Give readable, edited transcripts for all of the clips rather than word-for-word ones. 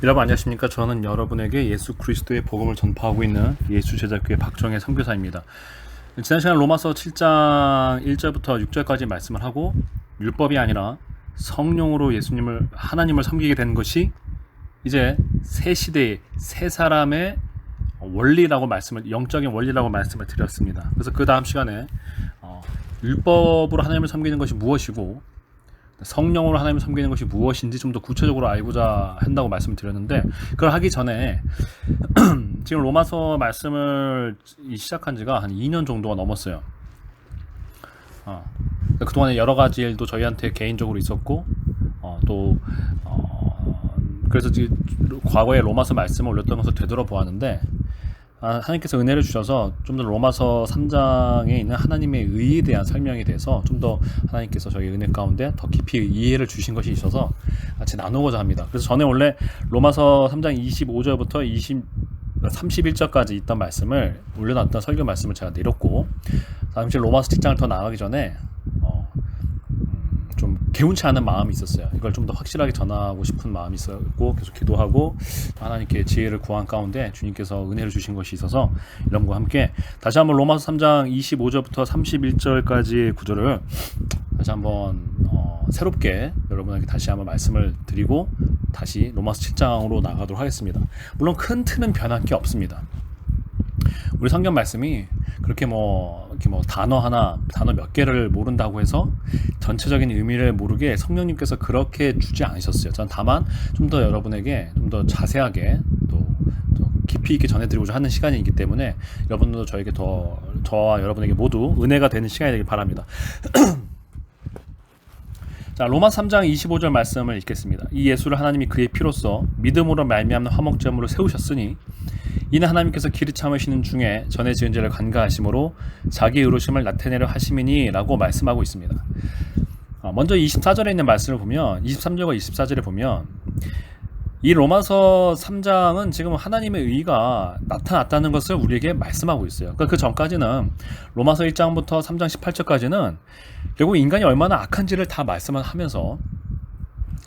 여러분 안녕하십니까? 저는 여러분에게 예수 그리스도의 복음을 전파하고 있는 예수 제자교회 박정혜 선교사입니다. 지난 시간 로마서 7장 1절부터 6절까지 말씀을 하고 율법이 아니라 성령으로 하나님을 섬기게 된 것이 이제 새 시대의 새 사람의 영적인 원리라고 말씀을 드렸습니다. 그래서 그 다음 시간에 율법으로 하나님을 섬기는 것이 무엇이고 성령으로 하나님을 섬기는 것이 무엇인지 좀 더 구체적으로 알고자 한다고 말씀을 드렸는데, 그걸 하기 전에 지금 로마서 말씀을 시작한 지가 한 2년 정도가 넘었어요. 그동안에 여러 가지 일도 저희한테 개인적으로 있었고 그래서 지금 과거에 로마서 말씀을 올렸던 것을 되돌아보았는데, 하나님께서 은혜를 주셔서 좀 더 로마서 3장에 있는 하나님의 의에 대한 설명에 대해서 좀 더 하나님께서 저희 은혜 가운데 더 깊이 이해를 주신 것이 있어서 같이 나누고자 합니다. 그래서 전에 원래 로마서 3장 25절부터 31절까지 있던 말씀을 올려놨던 설교 말씀을 제가 내렸고, 사실 로마서 7장을 더 나가기 전에 좀 개운치 않은 마음이 있었어요. 이걸 좀 더 확실하게 전하고 싶은 마음이 있었고, 계속 기도하고 하나님께 지혜를 구한 가운데 주님께서 은혜를 주신 것이 있어서 이런 것과 함께 다시 한번 로마서 3장 25절부터 31절까지의 구절을 다시 한번 새롭게 여러분에게 다시 한번 말씀을 드리고 다시 로마서 7장으로 나가도록 하겠습니다. 물론 큰 틀은 변한 게 없습니다. 우리 성경 말씀이 그렇게 단어 몇 개를 모른다고 해서 전체적인 의미를 모르게 성령님께서 그렇게 주지 않으셨어요. 전 다만 좀 더 여러분에게 좀 더 자세하게 또 깊이 있게 전해드리고자 하는 시간이기 때문에 여러분도 저와 여러분에게 모두 은혜가 되는 시간이 되길 바랍니다. 자, 로마 3장 25절 말씀을 읽겠습니다. 이 예수를 하나님이 그의 피로써 믿음으로 말미암는 화목제물로 세우셨으니 이는 하나님께서 길이 참으시는 중에 전에 지은 죄를 간과하심으로 자기 의로심을 나타내려 하심이니 라고 말씀하고 있습니다. 먼저 24절에 있는 말씀을 보면 23절과 24절에 보면 이 로마서 3장은 지금 하나님의 의가 나타났다는 것을 우리에게 말씀하고 있어요. 그러니까 그 전까지는 로마서 1장부터 3장 18절까지는 결국 인간이 얼마나 악한지를 다 말씀을 하면서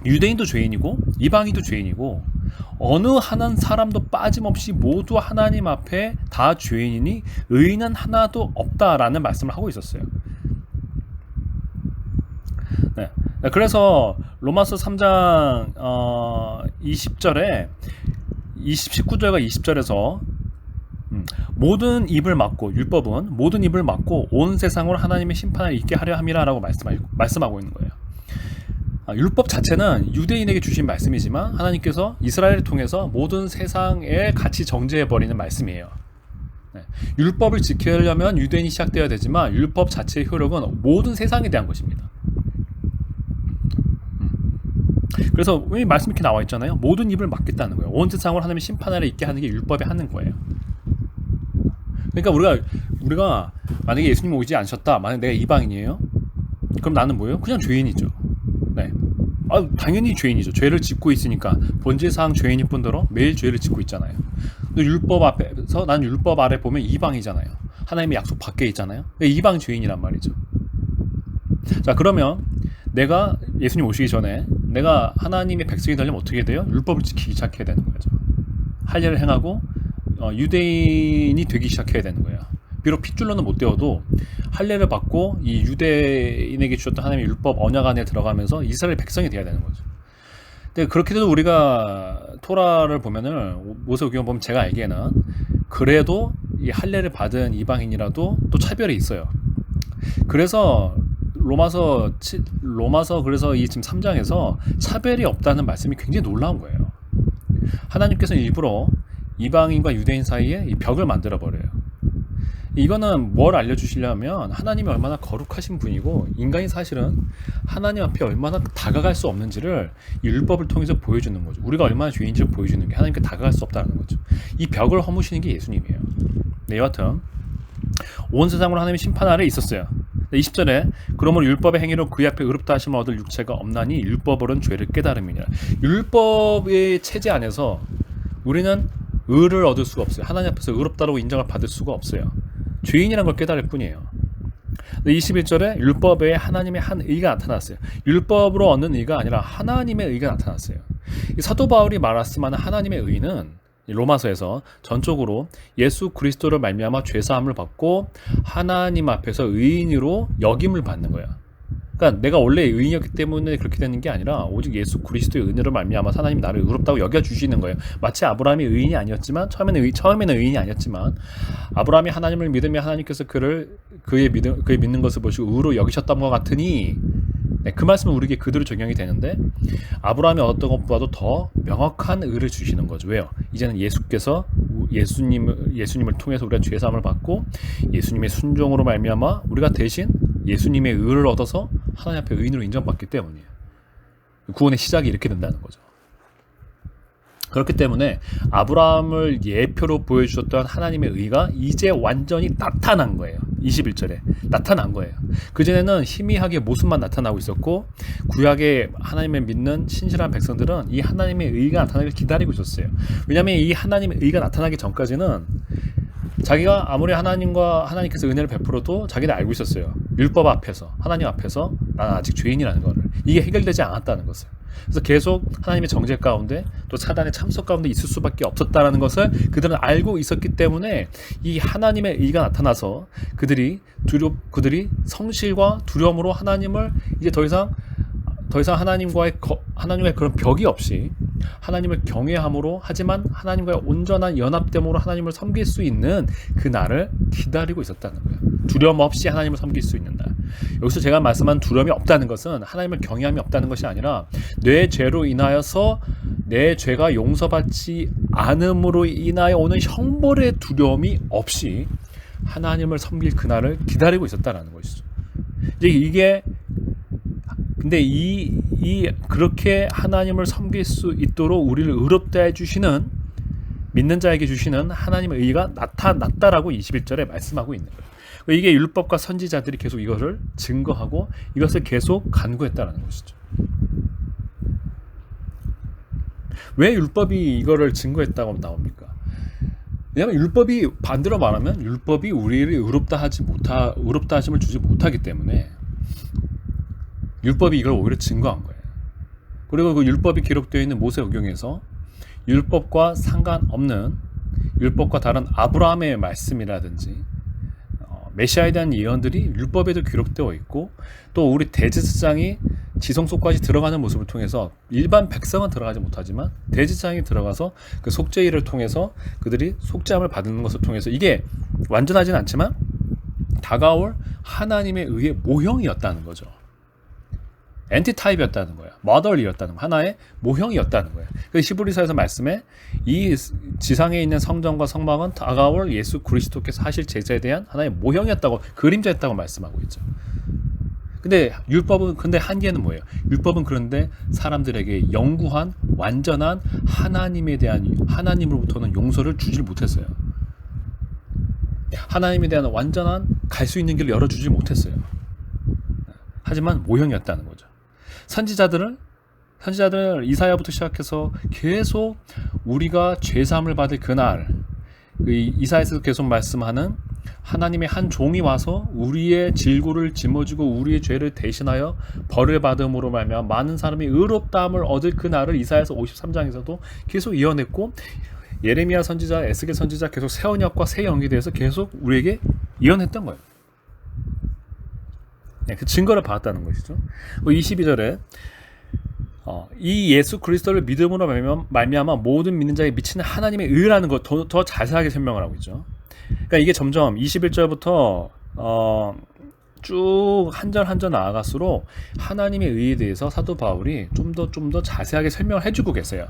유대인도 죄인이고 이방인도 죄인이고 어느 한 사람도 빠짐없이 모두 하나님 앞에 다 죄인이니 의인은 하나도 없다라는 말씀을 하고 있었어요. 네. 그래서 로마서 3장 20절에 19절과 20절에서 모든 입을 막고 율법은 모든 입을 막고 온 세상으로 하나님의 심판을 있게 하려 함이라라고 말씀하고 있는 거예요. 율법 자체는 유대인에게 주신 말씀이지만 하나님께서 이스라엘을 통해서 모든 세상에 같이 정죄해버리는 말씀이에요. 네. 율법을 지키려면 유대인이 시작되어야 되지만 율법 자체의 효력은 모든 세상에 대한 것입니다. 그래서 왜 말씀이 이렇게 나와 있잖아요. 모든 입을 막겠다는 거예요. 온 세상으로 하나님의 심판을 있게 하는 게 율법이 하는 거예요. 그러니까 우리가 만약에 예수님 오지 않으셨다, 만약에 내가 이방인이에요, 그럼 나는 뭐예요? 그냥 죄인이죠. 네. 당연히 죄인이죠. 죄를 짓고 있으니까 본질상 죄인일 뿐더러 매일 죄를 짓고 있잖아요. 율법 앞에서 난 율법 아래 보면 이방이잖아요. 하나님의 약속 밖에 있잖아요. 이방 죄인이란 말이죠. 자, 그러면 내가 예수님 오시기 전에 내가 하나님의 백성이 되려면 어떻게 돼요? 율법을 지키기 시작해야 되는 거죠. 할례를 행하고 유대인이 되기 시작해야 되는 거예요. 비록 핏줄로는 못 되어도 할례를 받고 이 유대인에게 주셨던 하나님의 율법 언약 안에 들어가면서 이스라엘 백성이 되어야 되는 거죠. 근데 그렇게 돼도 우리가 토라를 보면은 모세오경을 보면 제가 알기에는 그래도 이 할례를 받은 이방인이라도 또 차별이 있어요. 그래서 로마서 그래서 이 지금 3장에서 차별이 없다는 말씀이 굉장히 놀라운 거예요. 하나님께서는 일부러 이방인과 유대인 사이에 이 벽을 만들어 버려요. 이거는 뭘 알려주시려면 하나님이 얼마나 거룩하신 분이고 인간이 사실은 하나님 앞에 얼마나 다가갈 수 없는지를 이 율법을 통해서 보여주는 거죠. 우리가 얼마나 죄인지를 보여주는 게 하나님께 다가갈 수 없다는 거죠. 이 벽을 허무시는 게 예수님이에요. 네, 여하튼 온 세상으로 하나님의 심판 아래 있었어요. 20절에 그러므로 율법의 행위로 그의 앞에 의롭다 하심을 얻을 육체가 없나니 율법으로는 죄를 깨달음이니라. 율법의 체제 안에서 우리는 의를 얻을 수가 없어요. 하나님 앞에서 의롭다라고 인정을 받을 수가 없어요. 죄인이라는 걸 깨달을 뿐이에요. 21절에 율법에 하나님의 한 의가 나타났어요. 율법으로 얻는 의가 아니라 하나님의 의가 나타났어요. 이 사도 바울이 말씀하는 하나님의 의는 로마서에서 전적으로 예수 그리스도를 말미암아 죄사함을 받고 하나님 앞에서 의인으로 여김을 받는 거야. 그러니까 내가 원래 의인이었기 때문에 그렇게 되는 게 아니라 오직 예수 그리스도의 은혜로 말미암아 하나님이 나를 의롭다고 여겨주시는 거예요. 마치 아브라함이 의인이 아니었지만 처음에는 의인이 아니었지만 아브라함이 하나님을 믿으며 하나님께서 그의 믿는 것을 보시고 의로 여기셨던 것 같으니, 네, 그 말씀은 우리에게 그대로 적용이 되는데 아브라함이 얻었던 것보다도 더 명확한 의를 주시는 거죠. 왜요? 이제는 예수님을 통해서 우리가 죄사함을 받고 예수님의 순종으로 말미암아 우리가 대신 예수님의 의를 얻어서 하나님 앞에 의인으로 인정받기 때문이에요. 구원의 시작이 이렇게 된다는 거죠. 그렇기 때문에 아브라함을 예표로 보여주셨던 하나님의 의가 이제 완전히 나타난 거예요. 21절에 나타난 거예요. 그전에는 희미하게 모습만 나타나고 있었고 구약에 하나님을 믿는 신실한 백성들은 이 하나님의 의가 나타나길 기다리고 있었어요. 왜냐하면 이 하나님의 의가 나타나기 전까지는 자기가 아무리 하나님께서 은혜를 베풀어도 자기는 알고 있었어요. 율법 앞에서, 하나님 앞에서 나는 아직 죄인이라는 거를. 이게 해결되지 않았다는 것을. 그래서 계속 하나님의 정죄 가운데 또 사단의 참석 가운데 있을 수밖에 없었다는 것을 그들은 알고 있었기 때문에 이 하나님의 의가 나타나서 그들이 성실과 두려움으로 하나님을 이제 더 이상 하나님과의 그런 벽이 없이 하나님을 경외함으로, 하지만 하나님과의 온전한 연합됨으로 하나님을 섬길 수 있는 그 날을 기다리고 있었다는 거예요. 두려움 없이 하나님을 섬길 수 있는 날. 여기서 제가 말씀한 두려움이 없다는 것은 하나님을 경외함이 없다는 것이 아니라 내 죄로 인하여서 내 죄가 용서받지 않음으로 인하여 오는 형벌의 두려움이 없이 하나님을 섬길 그날을 기다리고 있었다는 것이죠. 이제 근데 그렇게 하나님을 섬길 수 있도록 우리를 의롭다 해주시는, 믿는 자에게 주시는 하나님의 의가 나타났다라고 21절에 말씀하고 있는 거예요. 이게 율법과 선지자들이 계속 이것을 증거하고 이것을 계속 간구했다는 것이죠. 왜 율법이 이거를 증거했다고 나옵니까? 왜냐하면 율법이, 반대로 말하면 율법이 우리를 의롭다 하심을 주지 못하기 때문에 율법이 이걸 오히려 증거한 거예요. 그리고 그 율법이 기록되어 있는 모세오경에서 율법과 상관없는, 율법과 다른 아브라함의 말씀이라든지 메시아에 대한 예언들이 율법에도 기록되어 있고, 또 우리 대제사장이 지성소까지 들어가는 모습을 통해서 일반 백성은 들어가지 못하지만 대제사장이 들어가서 그 속죄일을 통해서 그들이 속죄함을 받는 것을 통해서 이게 완전하진 않지만 다가올 하나님의 의의 모형이었다는 거죠. 엔티타입이었다는 거야. 모델이었다는 거야. 하나의 모형이었다는 거야. 그래서 히브리서에서 말씀에 이 지상에 있는 성전과 성막은 다가올 예수 그리스도께서 하실 제자에 대한 하나의 모형이었다고, 그림자였다고 말씀하고 있죠. 근데 한계는 뭐예요? 율법은 그런데 사람들에게 영구한 완전한 하나님으로부터는 용서를 주질 못했어요. 하나님에 대한 완전한 갈 수 있는 길을 열어주지 못했어요. 하지만 모형이었다는 거죠. 선지자들은 이사야부터 시작해서 계속 우리가 죄사함을 받을 그날, 이사야에서 계속 말씀하는 하나님의 한 종이 와서 우리의 질고를 짊어지고 우리의 죄를 대신하여 벌을 받음으로 말미암아 많은 사람이 의롭다함을 얻을 그날을 이사야서 53장에서도 계속 이어냈고, 예레미야 선지자, 에스겔 선지자 계속 새 언약과 새 영에 대해서 계속 우리에게 이어냈던 거예요. 그 증거를 받았다는 것이죠. 22절에 이 예수 그리스도를 믿음으로 말미암아 모든 믿는 자에 미치는 하나님의 의라는 것 더 자세하게 설명을 하고 있죠. 그러니까 이게 점점 21절부터 쭉 한 절 한 절 나아갈수록 하나님의 의에 대해서 사도 바울이 좀 더 자세하게 설명을 해주고 계세요.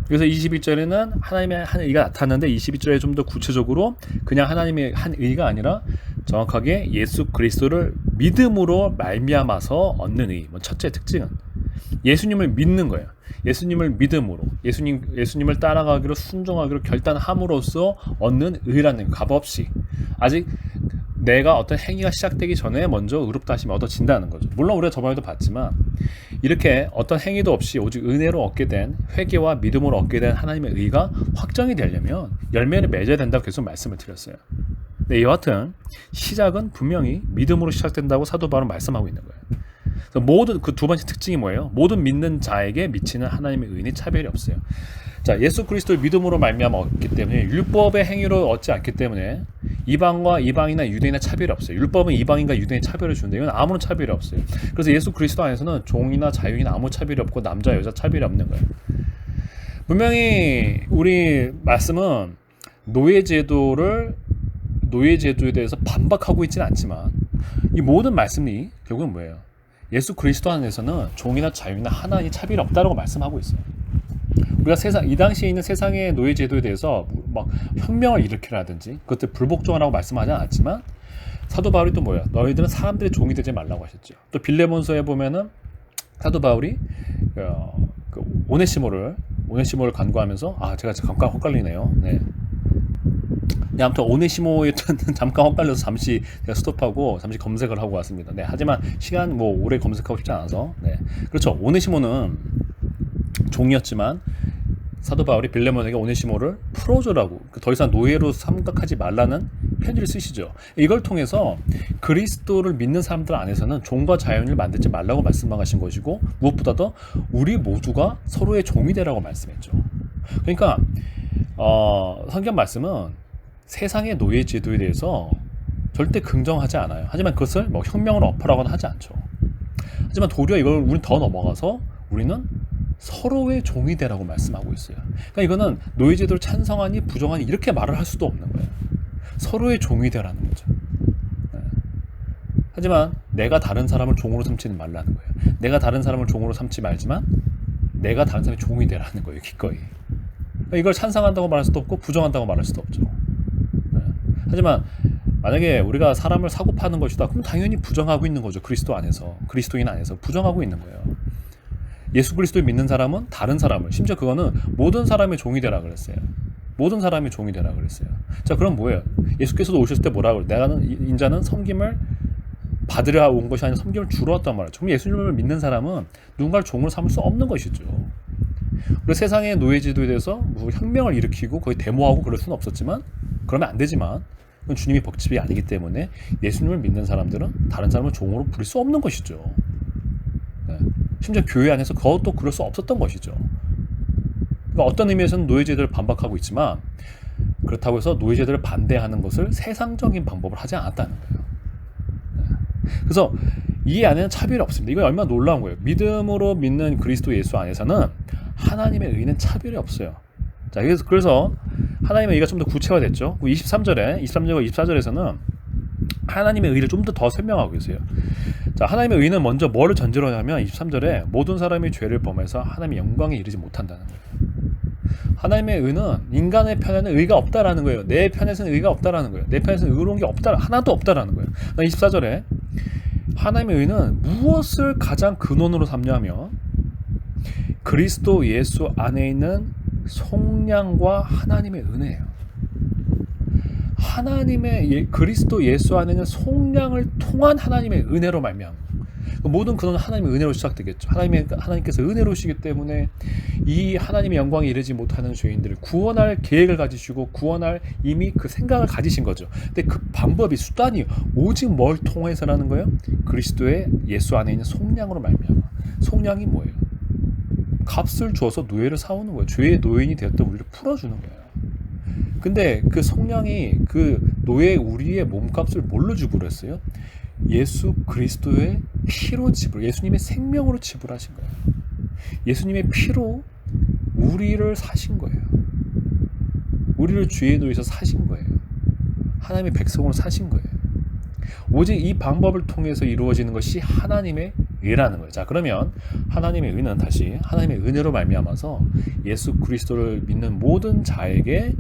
그래서 21절에는 하나님의 한 의가 나타났는데 22절에 좀 더 구체적으로 그냥 하나님의 한 의가 아니라 정확하게 예수 그리스도를 믿음으로 말미암아서 얻는 의. 첫째 특징은 예수님을 믿는 거예요. 예수님을 믿음으로, 예수님을 따라가기로 순종하기로 결단함으로써 얻는 의라는, 값없이 아직 내가 어떤 행위가 시작되기 전에 먼저 의롭다 하심이 얻어진다는 거죠. 물론 우리가 저번에도 봤지만 이렇게 어떤 행위도 없이 오직 은혜로 얻게 된, 회개와 믿음으로 얻게 된 하나님의 의가 확정이 되려면 열매를 맺어야 된다고 계속 말씀을 드렸어요. 네, 여하튼 시작은 분명히 믿음으로 시작된다고 사도 바울은 말씀하고 있는 거예요. 그래서 모든 그 두 번째 특징이 뭐예요? 모든 믿는 자에게 미치는 하나님의 의인의 차별이 없어요. 자, 예수 그리스도를 믿음으로 말미암아 얻기 때문에 율법의 행위로 얻지 않기 때문에 이방과 이방이나 유대인의 차별이 없어요. 율법은 이방인과 유대인의 차별을 주는데 이건 아무런 차별이 없어요. 그래서 예수 그리스도 안에서는 종이나 자유인이나 아무 차별이 없고 남자 여자 차별이 없는 거예요. 분명히 우리 말씀은 노예 제도에 대해서 반박하고 있지는 않지만 이 모든 말씀이 결국은 뭐예요? 예수 그리스도 안에서는 종이나 자유나 하나의 차별이 없다라고 말씀하고 있어요. 우리가 이 당시에 있는 세상의 노예 제도에 대해서 막 혁명을 일으키라든지 그것들 불복종하라고 말씀하지 않았지만 사도 바울이 또 뭐야? 너희들은 사람들의 종이 되지 말라고 하셨죠. 또 빌레몬서에 보면은 사도 바울이 그 오네시모를 간구하면서 제가 잠깐 헷갈리네요. 네. 아무튼 오네시모였던 잠깐 헷갈려서 잠시 제가 스톱하고 잠시 검색을 하고 왔습니다. 네. 하지만 시간 오래 검색하고 싶지 않아서. 네. 그렇죠. 오네시모는 종이었지만 사도 바울이 빌레몬에게 오네시모를 풀어주라고 더 이상 노예로 삼각하지 말라는 편지를 쓰시죠. 이걸 통해서 그리스도를 믿는 사람들 안에서는 종과 자유인을 만들지 말라고 말씀하신 것이고 무엇보다도 우리 모두가 서로의 종이 되라고 말씀했죠. 그러니까 성경 말씀은 세상의 노예 제도에 대해서 절대 긍정하지 않아요. 하지만 그것을 혁명으로 엎으라고는 하지 않죠. 하지만 도리어 이걸 우리는 더 넘어가서 우리는 서로의 종이 되라고 말씀하고 있어요. 그러니까 이거는 노예제도를 찬성하니 부정하니 이렇게 말을 할 수도 없는 거예요. 서로의 종이 되라는 거죠. 네. 하지만 내가 다른 사람을 종으로 삼지는 말라는 거예요. 내가 다른 사람을 종으로 삼지 말지만 내가 다른 사람의 종이 되라는 거예요. 기꺼이. 그러니까 이걸 찬성한다고 말할 수도 없고 부정한다고 말할 수도 없죠. 네. 하지만 만약에 우리가 사람을 사고 파는 것이다. 그럼 당연히 부정하고 있는 거죠. 그리스도인 안에서 부정하고 있는 거예요. 예수 그리스도를 믿는 사람은 다른 사람을, 심지어 그거는 모든 사람의 종이 되라 그랬어요. 모든 사람의 종이 되라 그랬어요. 자, 그럼 뭐예요? 예수께서도 오셨을 때 뭐라고 그래요? 인자는 섬김을 받으려 온 것이 아니라 섬김을 주러 왔단 말이에요. 그럼 예수님을 믿는 사람은 누군가를 종으로 삼을 수 없는 것이죠. 그래서 세상의 노예제도에 대해서 혁명을 일으키고 거의 데모하고 그럴 수는 없었지만, 그러면 안 되지만 그건 주님의 법칙이 아니기 때문에 예수님을 믿는 사람들은 다른 사람을 종으로 부릴 수 없는 것이죠. 네. 심지어 교회 안에서 그것도 그럴 수 없었던 것이죠. 그러니까 어떤 의미에서는 노예제도를 반박하고 있지만 그렇다고 해서 노예제도를 반대하는 것을 세상적인 방법을 하지 않았다는 거예요. 네. 그래서 이 안에는 차별이 없습니다. 이건 얼마나 놀라운 거예요. 믿음으로 믿는 그리스도 예수 안에서는 하나님의 의는 차별이 없어요. 자, 그래서 하나님의 의가 좀 더 구체화됐죠. 23절과 24절에서는 하나님의 의를 좀 더 설명하고 계세요. 자, 하나님의 의는 먼저 뭐를 전제로 하냐면 23절에 모든 사람이 죄를 범해서 하나님의 영광에 이르지 못한다는 거예요. 하나님의 의는 인간의 편에는 의가 없다라는 거예요. 내 편에서는 의가 없다라는 거예요. 내 편에서는 의로운 게 없다, 하나도 없다라는 거예요. 24절에 하나님의 의는 무엇을 가장 근원으로 삼냐면 그리스도 예수 안에 있는 속량과 하나님의 은혜예요. 그리스도 예수 안에 있는 속량을 통한 하나님의 은혜로 말미암아 모든 근원은 하나님의 은혜로 시작되겠죠. 하나님께서 은혜로시기 때문에 이 하나님의 영광에 이르지 못하는 죄인들을 구원할 계획을 가지시고 구원할 이미 그 생각을 가지신 거죠. 근데 그 방법이 수단이 오직 뭘 통해서라는 거예요? 그리스도의 예수 안에 있는 속량으로 말미암아. 속량이 뭐예요? 값을 주어서 노예를 사오는 거예요. 죄의 노예인이 되었던 우리를 풀어주는 거예요. 근데 그 속량이 그 노예 우리의 몸값을 뭘로 지불했어요? 예수 그리스도의 피로 예수님의 생명으로 지불하신 거예요. 예수님의 피로 우리를 사신 거예요. 우리를 죄의 노예에서 사신 거예요. 하나님의 백성으로 사신 거예요. 오직 이 방법을 통해서 이루어지는 것이 하나님의 의라는 거예요. 자, 그러면 하나님의 의는 다시 하나님의 은혜로 말미암아서 예수 그리스도를 믿는 모든 자를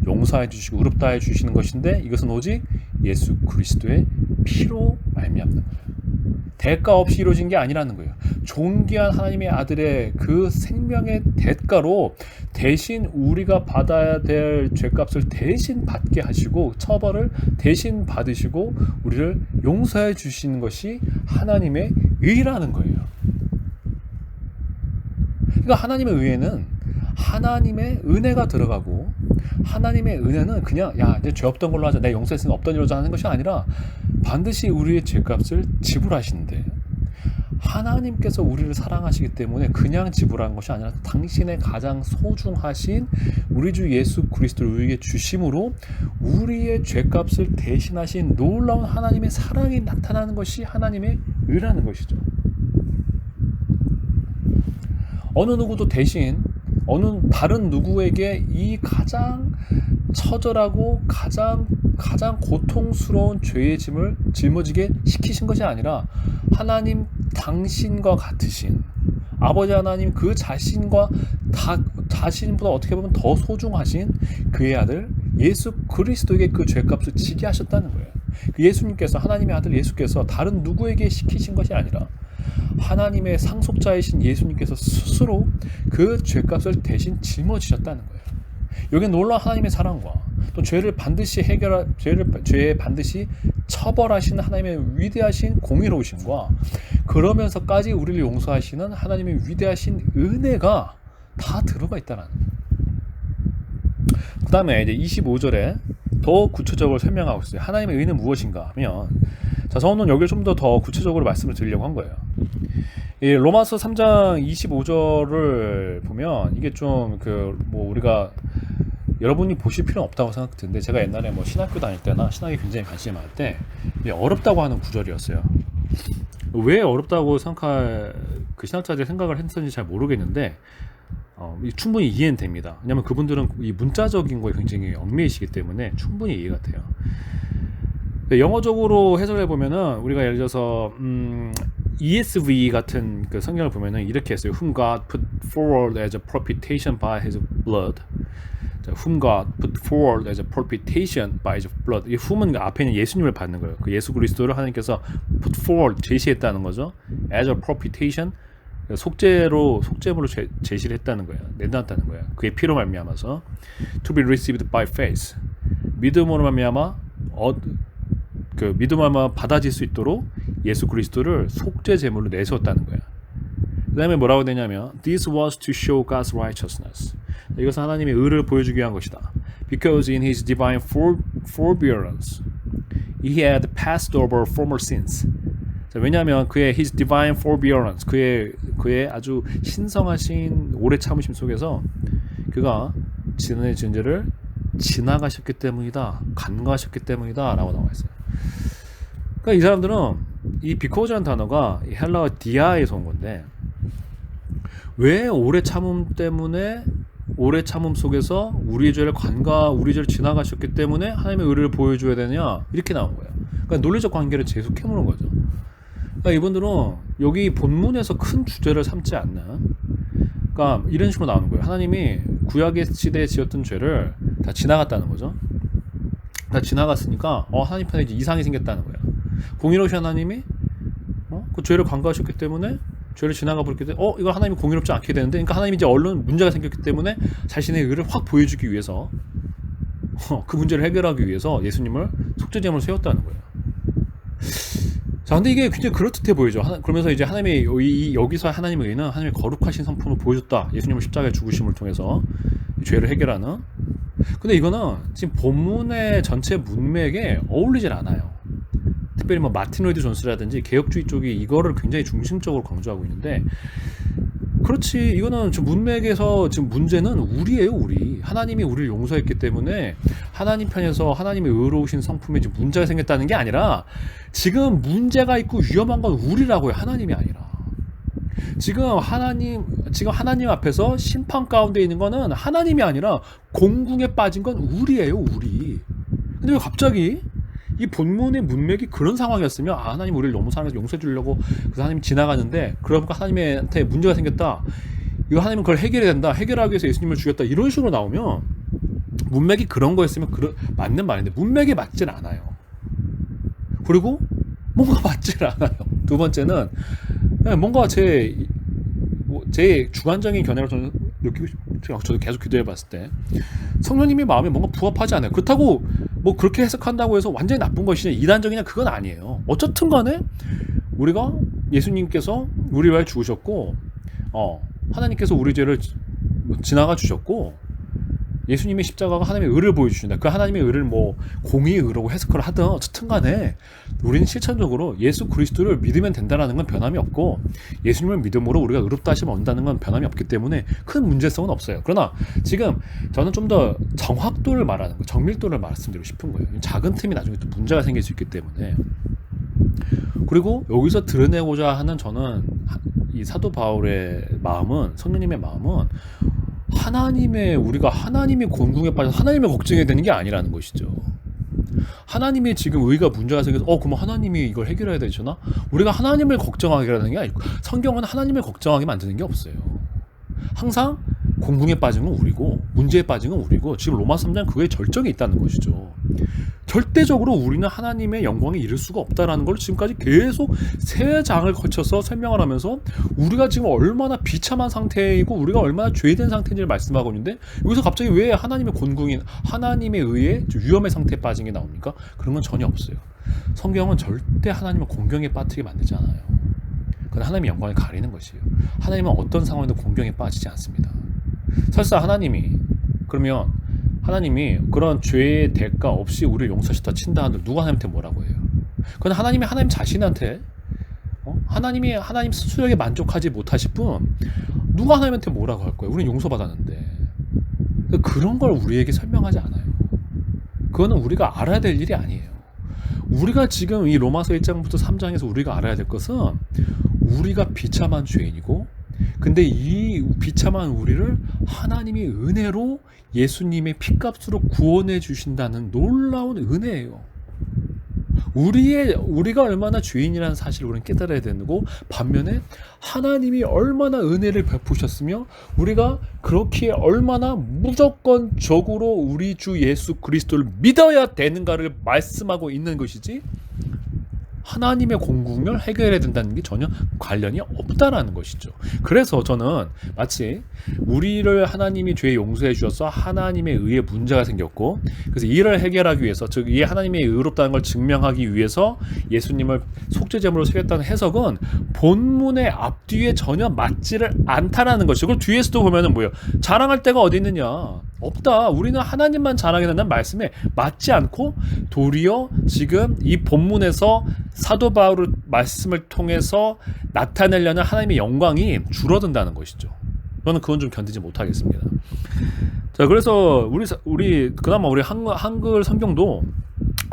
용서해 주시고 의롭다 해 주시는 것인데 이것은 오직 예수 그리스도의 피로 말미암는 거예요. 대가 없이 이루어진 게 아니라는 거예요. 존귀한 하나님의 아들의 그 생명의 대가로 대신 우리가 받아야 될 죄값을 대신 받게 하시고 처벌을 대신 받으시고 우리를 용서해 주시는 것이 하나님의 의라는 거예요. 그러니까 하나님의 의에는 하나님의 은혜가 들어가고 하나님의 은혜는 그냥 이제 죄 없던 걸로 하자, 내 용서했으니 없던 일로 하자 하는 것이 아니라 반드시 우리의 죄값을 지불하시는데 하나님께서 우리를 사랑하시기 때문에 그냥 지불한 것이 아니라 당신의 가장 소중하신 우리 주 예수 그리스도를 우리에게 주심으로 우리의 죄값을 대신하신 놀라운 하나님의 사랑이 나타나는 것이 하나님의 의라는 것이죠. 어느 누구도 대신 어느 다른 누구에게 이 가장 처절하고 가장 고통스러운 죄의 짐을 짊어지게 시키신 것이 아니라 하나님 당신과 같으신 아버지 하나님 그 자신보다 어떻게 보면 더 소중하신 그의 아들 예수 그리스도에게 그 죄값을 지게 하셨다는 거예요. 그 예수님께서 하나님의 아들 예수께서 다른 누구에게 시키신 것이 아니라 하나님의 상속자이신 예수님께서 스스로 그 죄값을 대신 짊어지셨다는 거예요. 여기 놀라운 하나님의 사랑과 또 죄에 반드시 처벌하시는 하나님의 위대하신 공의로우심과 그러면서까지 우리를 용서하시는 하나님의 위대하신 은혜가 다 들어가 있다는 거예요. 그 다음에 이제 25절에 더 구체적으로 설명하고 있어요. 하나님의 의는 무엇인가 하면, 자, 저는 여기를 좀 더 구체적으로 말씀을 드리려고 한 거예요. 이 로마서 3장 25절을 보면 이게 좀 우리가 여러분이 보실 필요는 없다고 생각드는데, 제가 옛날에 뭐 신학교 다닐 때나 신학에 굉장히 관심이 많을 때 어렵다고 하는 구절이었어요. 왜 어렵다고 그 신학자들이 생각을 했는지 잘 모르겠는데 충분히 이해는 됩니다. 왜냐하면 그분들은 이 문자적인 거에 굉장히 얽매이시기 때문에 충분히 이해가 돼요. 영어적으로 해석해 보면은 우리가 예를 들어서 ESV 같은 그 성경을 보면은 이렇게 했어요. Whom God put forward as a propitiation by His blood. Whom God put forward as a propitiation by His blood. 이 whom은 앞에 있는 예수님을 받는 거예요. 그 예수 그리스도를 하나님께서 put forward 제시했다는 거죠. As a propitiation. 속죄물로 제시를 했다는 거예요. 내놨다는 거예요. 그의 피로 말미암아서 to be received by faith. 믿음으로 말미암아 받아질 수 있도록 예수 그리스도를 속죄 제물로 내세웠다는 거예요. 그 다음에 뭐라고 되냐면 This was to show God's righteousness. 이것은 하나님의 의를 보여주기 위한 것이다. Because in His divine forbearance He had passed over former sins. 왜냐하면 그의 His divine forbearance, 그의 아주 신성하신 오래 참으심 속에서 그가 지난해 죄를 지나가셨기 때문이다, 간과하셨기 때문이다 라고 나와 있어요. 그러니까 이 사람들은 이 비코즈라는 단어가 헬라어 디아에서 온 건데, 왜 오래 참음 속에서 우리의 죄를 지나가셨기 때문에 하나님의 의를 보여줘야 되냐, 이렇게 나온 거예요. 그러니까 논리적 관계를 계속 캐무는 거죠. 그러니까 이분들은 여기 본문에서 큰 주제를 삼지 않는, 그러니까 이런 식으로 나오는 거예요. 하나님이 구약의 시대에 지었던 죄를 다 지나갔다는 거죠. 다 지나갔으니까 하나님 편에 이제 이상이 생겼다는 거예요. 공의로우신 하나님이 그 죄를 간과하셨기 때문에 죄를 지나가 버렸기 때문에 이거 하나님이 공의롭지 않게 되는데, 그러니까 하나님이 이제 얼른 문제가 생겼기 때문에 자신의 의를 확 보여주기 위해서 그 문제를 해결하기 위해서 예수님을 속죄제물로 세웠다는 거예요. 자, 근데 이게 굉장히 그럴듯해 보이죠. 그러면서 이제 여기서 하나님의 의는 하나님의 거룩하신 성품을 보여줬다. 예수님을 십자가에 죽으심을 통해서 죄를 해결하는. 근데 이거는 지금 본문의 전체 문맥에 어울리질 않아요. 특별히 뭐 마틴 로이드 존스라든지 개혁주의 쪽이 이거를 굉장히 중심적으로 강조하고 있는데, 그렇지, 이거는 지금 문맥에서 지금 문제는 우리예요. 우리 하나님이 우리를 용서했기 때문에 하나님 편에서 하나님의 의로우신 성품에 지금 문제가 생겼다는 게 아니라, 지금 문제가 있고 위험한 건 우리라고요. 하나님이 아니라. 지금 하나님 앞에서 심판 가운데 있는 거는 하나님이 아니라 공궁에 빠진 건 우리예요. 우리. 근데 왜 갑자기 이 본문의 문맥이 그런 상황이었으면 하나님 우리를 너무 사랑해서 용서해 주려고 그래서 하나님이 지나가는데, 그러니까 하나님한테 문제가 생겼다, 이거 하나님은 그걸 해결해야 된다, 해결하기 위해서 예수님을 죽였다, 이런 식으로 나오면 문맥이 그런 거였으면 맞는 말인데 문맥이 맞질 않아요. 그리고 뭔가 맞질 않아요. 두 번째는 뭔가 제 주관적인 견해로 저는 느끼고 저도 계속 기도해 봤을 때 성령님의 마음에 뭔가 부합하지 않아요. 그렇다고 뭐 그렇게 해석한다고 해서 완전히 나쁜 것이냐, 이단적이냐, 그건 아니에요. 어쨌든 간에 우리가 예수님께서 우리 위해 죽으셨고 하나님께서 우리 죄를 지나가 주셨고, 예수님의 십자가가 하나님의 의를 보여주신다. 그 하나님의 의를 뭐 공의의 의라고 해석을 하든 어쨌든 간에 우리는 실천적으로 예수 그리스도를 믿으면 된다는 건 변함이 없고 예수님을 믿음으로 우리가 의롭다 하심을 얻는다는 건 변함이 없기 때문에 큰 문제성은 없어요. 그러나 지금 저는 좀 더 정확도를 말하는 거, 정밀도를 말씀드리고 싶은 거예요. 작은 틈이 나중에 또 문제가 생길 수 있기 때문에. 그리고 여기서 드러내고자 하는 저는 이 사도 바울의 마음은, 성령님의 마음은 우리가 하나님의 곤궁에 빠져서 하나님을 걱정해야 되는 게 아니라는 것이죠. 하나님의 지금 의가 문제가 생겨서 그럼 하나님이 이걸 해결해야 되잖아? 우리가 하나님을 걱정하게 하는 게 아니고 성경은 하나님을 걱정하게 만드는 게 없어요. 항상 공궁에 빠진 건 우리고 문제에 빠진 건 우리고 지금 로마서 3장 그거에 절정이 있다는 것이죠. 절대적으로 우리는 하나님의 영광에 이를 수가 없다라는 걸 지금까지 계속 세 장을 거쳐서 설명을 하면서 우리가 지금 얼마나 비참한 상태이고 우리가 얼마나 죄된 상태인지를 말씀하고 있는데 여기서 갑자기 왜 하나님의 곤궁인 하나님의 의에 위험의 상태에 빠진 게 나옵니까? 그런 건 전혀 없어요. 성경은 절대 하나님을 공경에 빠뜨리게 만들지 않아요. 그건 하나님의 영광을 가리는 것이에요. 하나님은 어떤 상황에도 공경에 빠지지 않습니다. 설사 하나님이 그런 죄의 대가 없이 우리를 용서하셨다 친다 하는데 누가 하나님한테 뭐라고 해요? 그건 하나님 자신한테 하나님 스스로에게 만족하지 못하실 뿐 누가 하나님한테 뭐라고 할 거예요? 우리는 용서받았는데. 그런 걸 우리에게 설명하지 않아요. 그거는 우리가 알아야 될 일이 아니에요. 우리가 지금 이 로마서 1장부터 3장에서 우리가 알아야 될 것은 우리가 비참한 죄인이고 근데 이 비참한 우리를 하나님이 은혜로 예수님의 피값으로 구원해 주신다는 놀라운 은혜예요. 우리가 얼마나 죄인이라는 사실을 우리는 깨달아야 되는 거고 반면에 하나님이 얼마나 은혜를 베푸셨으며 우리가 그렇게 얼마나 무조건적으로 우리 주 예수 그리스도를 믿어야 되는가를 말씀하고 있는 것이지 하나님의 공국을 해결해야 된다는 게 전혀 관련이 없다라는 것이죠. 그래서 저는 마치 우리를 하나님이 죄 용서해 주셔서 하나님의 의에 문제가 생겼고 그래서 이를 해결하기 위해서 즉 이 하나님의 의롭다는 걸 증명하기 위해서 예수님을 속죄제물로 새겼다는 해석은 본문의 앞뒤에 전혀 맞지를 않다라는 것이죠. 그리고 뒤에서도 보면은 뭐예요? 자랑할 데가 어디 있느냐? 없다. 우리는 하나님만 자랑해야 된다는 말씀에 맞지 않고 도리어 지금 이 본문에서 사도 바울의 말씀을 통해서 나타내려는 하나님의 영광이 줄어든다는 것이죠. 저는 그건 좀 견디지 못하겠습니다. 자, 그래서 그나마 우리 한글 성경도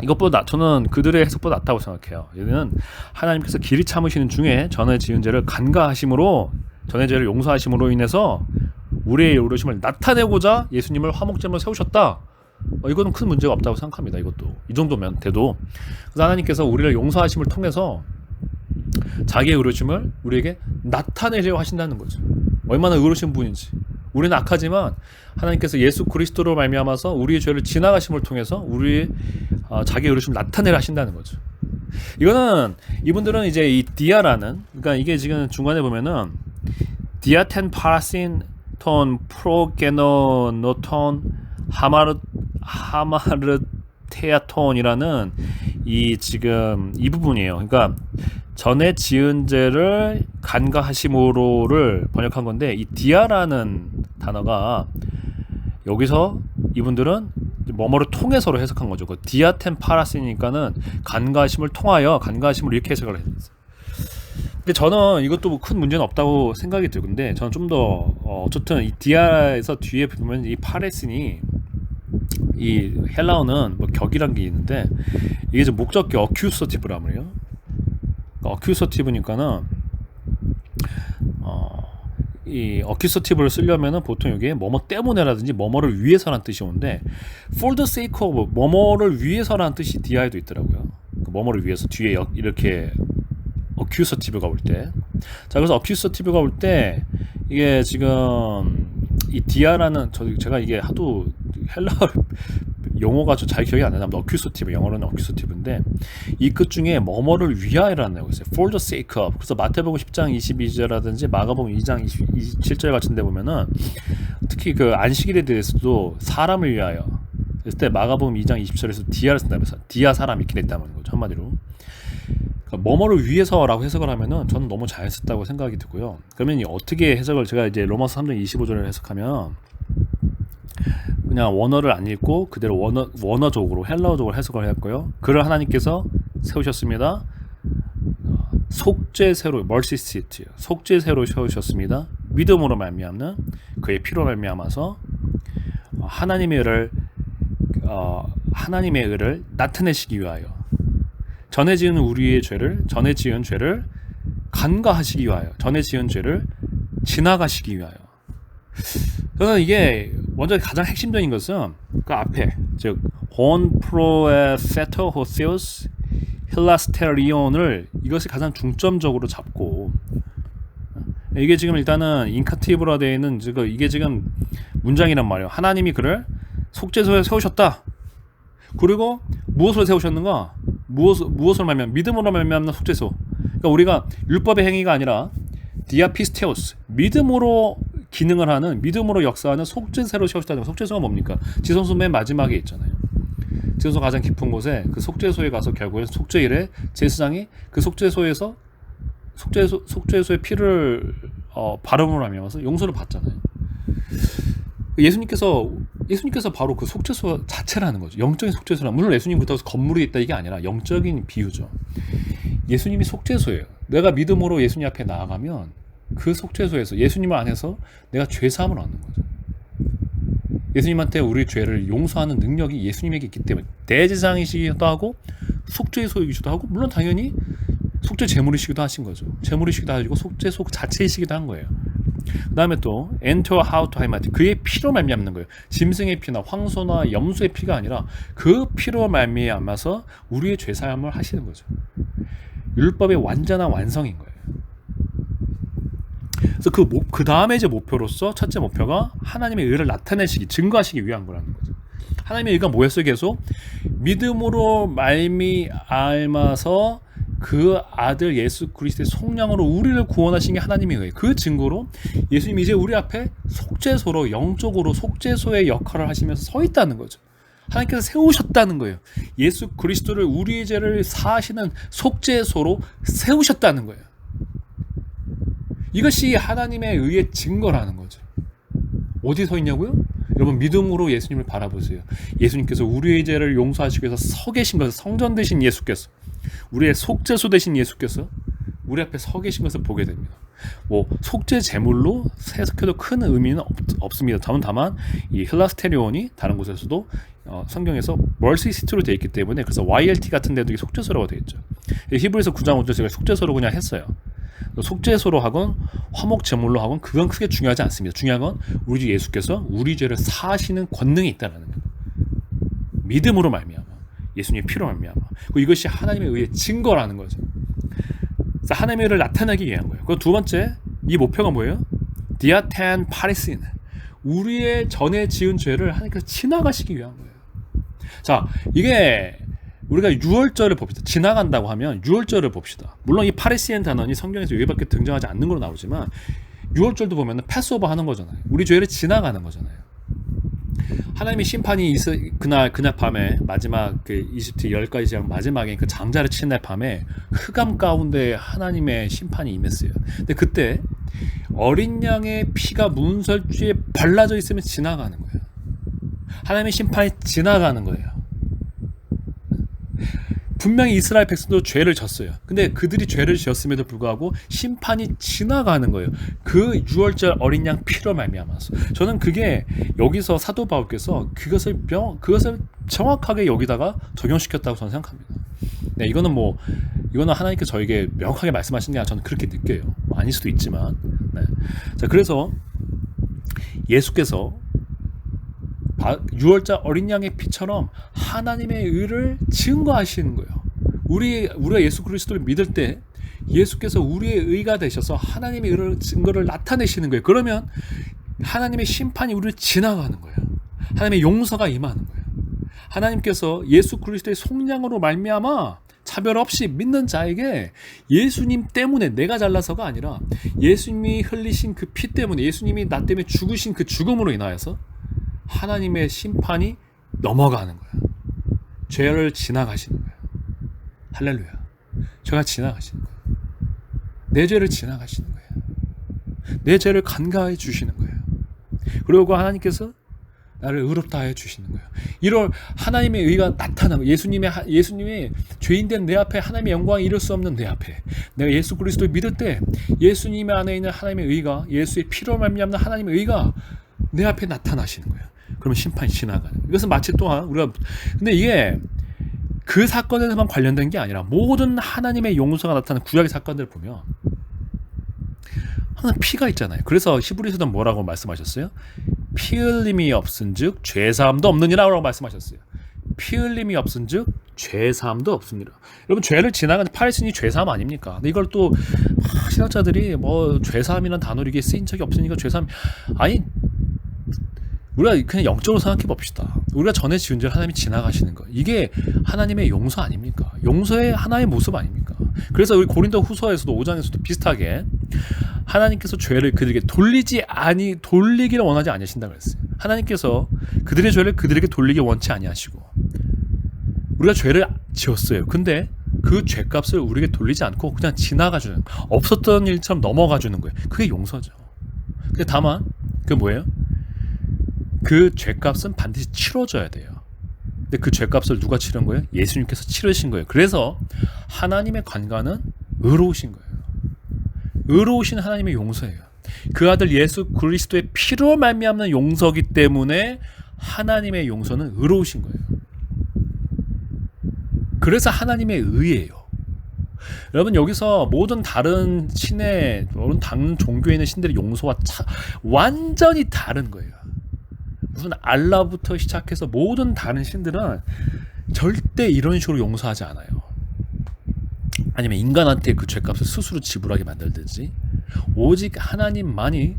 이것보다 저는 그들의 해석보다 낫다고 생각해요. 얘는 하나님께서 길이 참으시는 중에 전에 지은 죄를 간과하심으로 전의 죄를 용서하심으로 인해서 우리의 의로우심을 나타내고자 예수님을 화목제물로 세우셨다. 이거는 큰 문제가 없다고 생각합니다. 이것도 이 정도면 돼도 그래서 하나님께서 우리를 용서하심을 통해서 자기의 의로우심을 우리에게 나타내려 하신다는 거죠. 얼마나 의로우신 분인지. 우리는 악하지만 하나님께서 예수 그리스도로 말미암아서 우리의 죄를 지나가심을 통해서 우리의 자기의 의로우심을 나타내려 하신다는 거죠. 이거는 이분들은 이제 이 디아라는 그러니까 이게 지금 중간에 보면은 디아텐 파라신 톤 프로게노노톤 하마르테아톤이라는 이 지금 이 부분이에요. 그러니까 전에 지은 죄를 간과하심으로를 번역한 건데 이 디아라는 단어가 여기서 이분들은 뭐뭐를 통해서로 해석한 거죠. 그 디아텐 파라시니까는 간과하심을 통하여 간과하심을 이렇게 해석을 했어요. 근데 저는 이것도 뭐 큰 문제는 없다고 생각이 들는데 저는 좀 더 어쨌든 이 디아에서 뒤에 보면 이 파레신이 이 헬라어는 뭐 격이란 게 있는데 이게 좀 목적격 어큐서티브란 말이에요. 그러니까 어큐서티브니까는 이 어큐서티브를 쓰려면은 보통 여기에 뭐뭐 때문에라든지 뭐뭐를 위해서라는 뜻이 오는데 for the sake of 뭐뭐를 위해서라는 뜻이 디아에도 있더라고요. 그 뭐뭐를 위해서 뒤에 이렇게 어큐서티브가 올 때. 자, 그래서 어큐서티브가 올 때 이게 지금 이 디아라는 제가 이게 하도 헬라어 용어가 좀 잘 기억이 안 나는데 어큐서티브 영어로는 어큐서티브인데 이 끝 중에 뭐뭐를 위하여라는 내용이 있어요. For the sake of. 그래서 마태복음 10장 22절이라든지 마가복음 2장 27절 같은 데 보면은 특히 그 안식일에 대해서도 사람을 위하여 그랬을 때 마가복음 2장 20절에서 디아를 쓴다면서 디아 사람 이렇게 됐다는 거죠. 한마디로. 그러니까 뭐뭐를 위해서라고 해석을 하면은 저는 너무 잘 썼다고 생각이 들고요. 그러면 어떻게 해석을 제가 이제 로마서 3장 25절을 해석하면 그냥 원어를 안 읽고 그대로 원어적으로 헬라어적으로 해석을 했고요. 그를 하나님께서 세우셨습니다. 속죄세로 mercy seat, 속죄세로 세우셨습니다. 믿음으로 말미암는 그의 피로 말미암아서 하나님의 의를 나타내시기 위하여 전에 지은 죄를 간과하시기 위하여 전에 지은 죄를 지나가시기 위하여. 저는 이게 먼저 가장 핵심적인 것은 그 앞에 즉 hon profeto hotheos hillasteri온을 이것을 가장 중점적으로 잡고 이게 지금 일단은 인카티브로 되어 있는 이게 지금 문장이란 말이에요. 하나님이 그를 속죄소에 세우셨다. 그리고 무엇으로 세우셨는가? 무엇으로 말미암 믿음으로 말미암는 속죄소. 그러니까 우리가 율법의 행위가 아니라 디아피스테오스 믿음으로 기능을 하는 믿음으로 역사하는 속죄소로 세우셨다는 거. 속죄소가 뭡니까? 지성소 맨 마지막에 있잖아요. 지성소 가장 깊은 곳에 그 속죄소에 가서 결국에 속죄일에 제사장이 그 속죄소에서 속죄소의 피를 발음으로 하면서 용서를 받잖아요. 예수님께서 바로 그 속죄소 자체라는 거죠. 영적인 속죄소라. 물론 예수님부터 건물이 있다 이게 아니라 영적인 비유죠. 예수님이 속죄소예요. 내가 믿음으로 예수님 앞에 나아가면 그 속죄소에서 예수님을 안에서 내가 죄사함을 얻는 거죠. 예수님한테 우리 죄를 용서하는 능력이 예수님에게 있기 때문에 대제사장이시기도 하고 속죄소이기도 하고 물론 당연히 속죄 제물이시기도 하신 거죠. 제물이시기도 하시고 속죄소 자체이시기도 한 거예요. 그 다음에 또 enter how to have 그의 피로 말미암는 거예요. 짐승의 피나 황소나 염소의 피가 아니라 그 피로 말미암아서 우리의 죄사함을 하시는 거죠. 율법의 완전한 완성인 거예요. 그래서 그 다음에 이제 목표로서 첫째 목표가 하나님의 의를 나타내시기, 증거하시기 위한 거라는 거죠. 하나님의 의가 뭐였어요? 계속 믿음으로 말미암아서 그 아들 예수 그리스도의 속량으로 우리를 구원하신 게 하나님의 의예요. 그 증거로 예수님이 이제 우리 앞에 속죄소로 영적으로 속죄소의 역할을 하시면서 서 있다는 거죠. 하나님께서 세우셨다는 거예요. 예수 그리스도를 우리의 죄를 사하시는 속죄소로 세우셨다는 거예요. 이것이 하나님의 의의 증거라는 거죠. 어디 서 있냐고요? 여러분 믿음으로 예수님을 바라보세요. 예수님께서 우리의 죄를 용서하시기 위해서 서 계신 것을 성전 되신 예수께서 우리의 속죄소 되신 예수께서 우리 앞에 서 계신 것을 보게 됩니다. 뭐 속죄 제물로 해석해도 큰 의미는 없습니다. 다만 이 힐라스테리온이 다른 곳에서도 성경에서 멀시 시트로 되어 있기 때문에 그래서 YLT 같은 데도 속죄소라고 되어 있죠. 히브리서 9장 5절 제가 속죄소로 그냥 했어요. 속죄소로 하건 화목 제물로 하건 그건 크게 중요하지 않습니다. 중요한 건 우리 주 예수께서 우리 죄를 사하시는 권능이 있다는 것. 믿음으로 말미암아 예수님의 피로 말미암아 이것이 하나님의 의의 증거라는 거죠. 그래서 하나님의 의를 나타내기 위한 거예요. 그리고 두 번째 이 목표가 뭐예요? 디아텐 파리신 우리의 전에 지은 죄를 하나님께서 지나가시기 위한 거예요. 자 이게 우리가 유월절을 봅시다. 지나간다고 하면 유월절을 봅시다. 물론 이 파리시엔 단어는 성경에서 여기밖에 등장하지 않는 걸로 나오지만 유월절도 보면 패스오버 하는 거잖아요. 우리 죄를 지나가는 거잖아요. 하나님의 심판이 그날 밤에 마지막 그 이집트 10가지 재앙 마지막에 그 장자를 치는 날 밤에 흑암 가운데 하나님의 심판이 임했어요. 근데 그때 어린 양의 피가 문설주에 발라져 있으면 지나가는 거예요. 하나님의 심판이 지나가는 거예요. 분명히 이스라엘 백성도 죄를 졌어요. 근데 그들이 죄를 지었음에도 불구하고 심판이 지나가는 거예요. 그 유월절 어린 양 피로 말미암아서. 저는 그게 여기서 사도 바울께서 그것을 정확하게 여기다가 적용시켰다고 저는 생각합니다. 네, 이거는 하나님께서 저에게 명확하게 말씀하신 게 아니라 저는 그렇게 느껴요. 아닐 수도 있지만. 네. 자, 그래서 예수께서 유월절 어린 양의 피처럼 하나님의 의를 증거하시는 거예요. 우리가 예수 그리스도를 믿을 때 예수께서 우리의 의가 되셔서 하나님의 의를 증거를 나타내시는 거예요. 그러면 하나님의 심판이 우리를 지나가는 거예요. 하나님의 용서가 임하는 거예요. 하나님께서 예수 그리스도의 속량으로 말미암아 차별 없이 믿는 자에게 예수님 때문에 내가 잘나서가 아니라 예수님이 흘리신 그 피 때문에 예수님이 나 때문에 죽으신 그 죽음으로 인하여서 하나님의 심판이 넘어가는 거예요. 죄를 지나가시는 거예요. 할렐루야. 죄가 지나가시는 거예요. 내 죄를 지나가시는 거예요. 내 죄를 간과해 주시는 거예요. 그리고 하나님께서 나를 의롭다 하여 주시는 거예요. 이런 하나님의 의가 나타나고 예수님이 죄인된 내 앞에 하나님의 영광이 이룰 수 없는 내 앞에 내가 예수 그리스도를 믿을 때 예수님 안에 있는 하나님의 의가 예수의 피로 말미암는 하나님의 의가 내 앞에 나타나시는 거예요. 그러면 심판이 지나가는. 이것은 마치 또한 우리가 근데 이게 그 사건에서만 관련된 게 아니라 모든 하나님의 용서가 나타나는 구약의 사건들을 보면 항상 피가 있잖아요. 그래서 히브리서는 뭐라고 말씀하셨어요? 피 흘림이 없은즉 죄사함도 없느니라고 말씀하셨어요. 피 흘림이 없은즉 죄사함도 없습니다. 여러분 죄를 지나가는 팔순이 죄사함 아닙니까? 근데 이걸 또 신학자들이 뭐 죄사함이라는 단어를 이게 쓰인 적이 없으니까 죄사함 아니 우리가 그냥 영적으로 생각해 봅시다. 우리가 전에 지은 죄를 하나님이 지나가시는 거 이게 하나님의 용서 아닙니까? 용서의 하나의 모습 아닙니까? 그래서 우리 고린도 후서에서도 5장에서도 비슷하게 하나님께서 죄를 그들에게 돌리기를 원하지 아니하신다고 그랬어요. 하나님께서 그들의 죄를 그들에게 돌리기 원치 아니하시고 우리가 죄를 지었어요. 근데 그 죄값을 우리에게 돌리지 않고 그냥 지나가주는 없었던 일처럼 넘어가주는 거예요. 그게 용서죠. 근데 다만 그게 뭐예요? 그 죄값은 반드시 치러져야 돼요. 근데 그 죄값을 누가 치른 거예요? 예수님께서 치르신 거예요. 그래서 하나님의 관관은 의로우신 거예요. 의로우신 하나님의 용서예요. 그 아들 예수 그리스도의 피로 말미암는 용서기 때문에 하나님의 용서는 의로우신 거예요. 그래서 하나님의 의예요. 여러분 여기서 모든 다른 신의 모든 다른 종교에 있는 신들의 용서와 완전히 다른 거예요. 무슨 알라부터 시작해서 모든 다른 신들은 절대 이런 식으로 용서하지 않아요. 아니면 인간한테 그 죄값을 스스로 지불하게 만들든지 오직 하나님만이